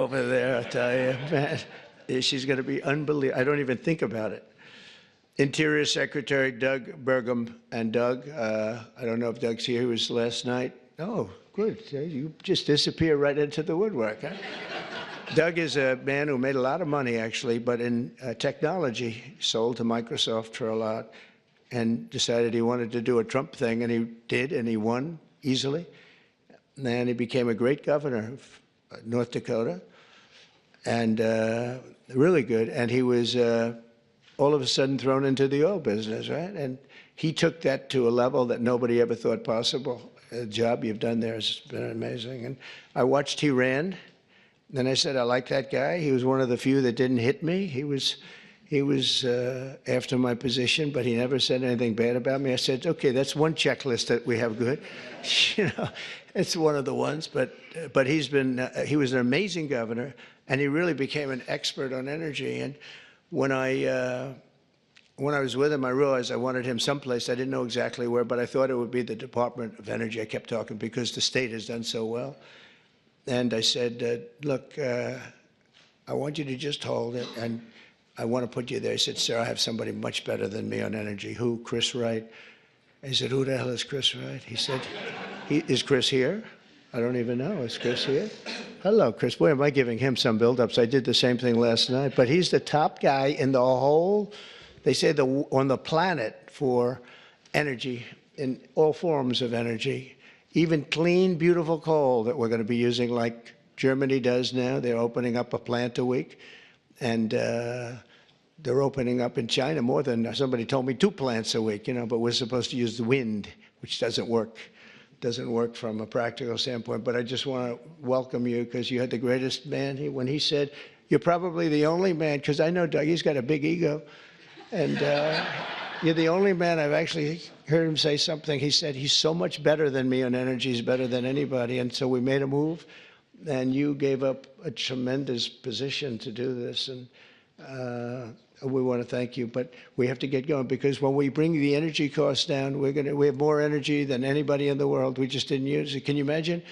over there, I tell you, man. She's going to be unbelievable. I don't even think about it. Interior Secretary Doug Burgum. And Doug, I don't know if Doug's here. He was last night. Oh, good. You just disappear right into the woodwork, huh? Doug is a man who made a lot of money, actually, but in technology, sold to Microsoft for a lot, and decided he wanted to do a Trump thing, and he did, and he won easily. And he became a great governor of North Dakota, and really good. And he was all of a sudden thrown into the oil business, right? And he took that to a level that nobody ever thought possible. The job you've done there has been amazing. And I watched he ran. Then I said, I like that guy. He was one of the few that didn't hit me. He was after my position, but he never said anything bad about me. I said, okay, that's one checklist that we have good. You know, it's one of the ones. But he was an amazing governor, and he really became an expert on energy. And when I was with him, I realized I wanted him someplace. I didn't know exactly where, but I thought it would be the Department of Energy. I kept talking because the state has done so well. And I said, look, I want you to just hold it, and I want to put you there. He said, sir, I have somebody much better than me on energy. Who? Chris Wright. I said, who the hell is Chris Wright? He said, is Chris here? I don't even know. Is Chris here? Hello, Chris. Boy, am I giving him some build-ups. I did the same thing last night. But he's the top guy in the whole, they say, on the planet for energy, in all forms of energy. Even clean, beautiful coal that we're going to be using like Germany does now. They're opening up a plant a week. And they're opening up in China more than, somebody told me, 2 plants a week, you know, but we're supposed to use the wind, which doesn't work. Doesn't work from a practical standpoint. But I just want to welcome you because you had the greatest man. When he said, you're probably the only man, because I know Doug, he's got a big ego. And you're the only man I've actually heard him say something. He said, he's so much better than me on energy, he's better than anybody. And so we made a move, and you gave up a tremendous position to do this. And we want to thank you, but we have to get going because when we bring the energy costs down, we have more energy than anybody in the world. We just didn't use it. Can you imagine?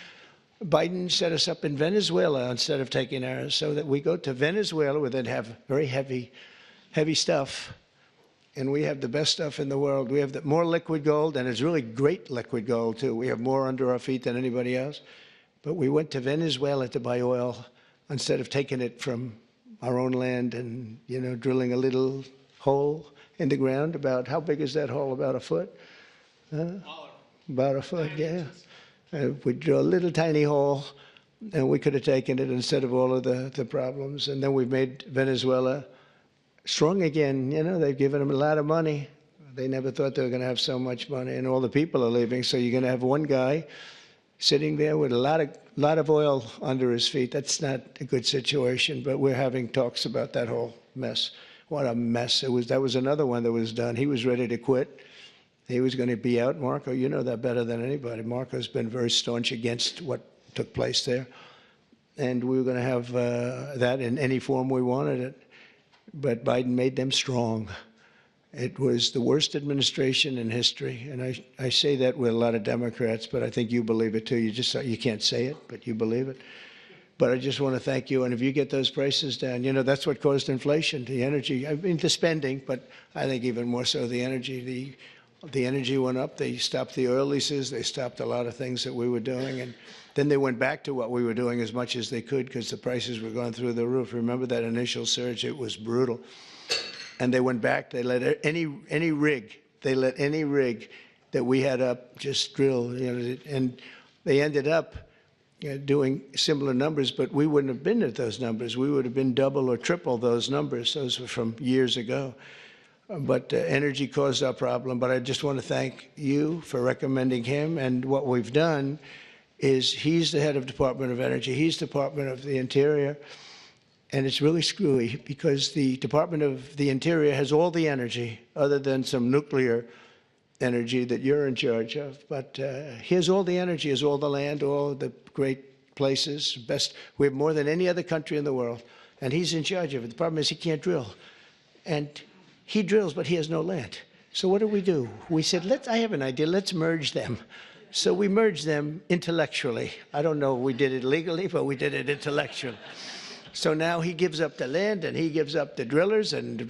Biden set us up in Venezuela instead of taking ours, so that we go to Venezuela where they'd have very heavy stuff. And we have the best stuff in the world. We have more liquid gold, and it's really great liquid gold, too. We have more under our feet than anybody else. But we went to Venezuela to buy oil instead of taking it from our own land and, you know, drilling a little hole in the ground. About, how big is that hole? About a foot? About a foot, yeah. We drill a little tiny hole, and we could have taken it instead of all of the problems. And then we've made Venezuela strong again. You know, they've given them a lot of money. They never thought they were going to have so much money, and all the people are leaving. So you're going to have one guy sitting there with a lot of oil under his feet. That's not a good situation, but we're having talks about that whole mess. What a mess. That was another one that was done. He was ready to quit. He was going to be out. Marco, you know that better than anybody. Marco's been very staunch against what took place there. And we were going to have that in any form we wanted it. But Biden made them strong. It was the worst administration in history, and I say that with a lot of Democrats, but I think you believe it too. You can't say it, but you believe it. But I just want to thank you, and if you get those prices down, you know, that's what caused inflation, the energy. I mean, the spending, but I think even more so the energy. The energy went up. They stopped the oil leases. They stopped a lot of things that we were doing, and then they went back to what we were doing as much as they could because the prices were going through the roof. Remember that initial surge? It was brutal. And they went back. They let any rig. They let any rig that we had up just drill. You know, and they ended up doing similar numbers, but we wouldn't have been at those numbers. We would have been double or triple those numbers. Those were from years ago. But energy caused our problem. But I just want to thank you for recommending him. And what we've done is he's the head of Department of Energy. He's Department of the Interior. And it's really screwy because the Department of the Interior has all the energy other than some nuclear energy that you're in charge of. But he has all the energy, has all the land, all the great places, best. We have more than any other country in the world. And he's in charge of it. The problem is he can't drill. And he drills, but he has no land. So what do? We said, I have an idea, let's merge them. So we merged them intellectually. I don't know if we did it legally, but we did it intellectually. So now he gives up the land and he gives up the drillers, and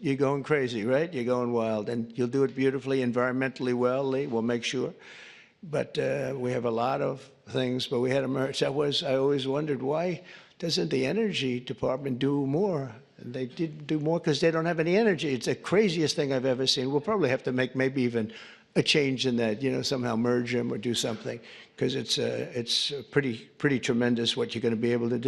you're going crazy, right? You're going wild, and you'll do it beautifully, environmentally well, Lee. We'll make sure. But we have a lot of things, but we had a merge. I always wondered, why doesn't the energy department do more? And they did do more because they don't have any energy. It's the craziest thing I've ever seen. We'll probably have to make maybe even a change in that, somehow merge them or do something, because it's pretty tremendous what you're going to be able to do.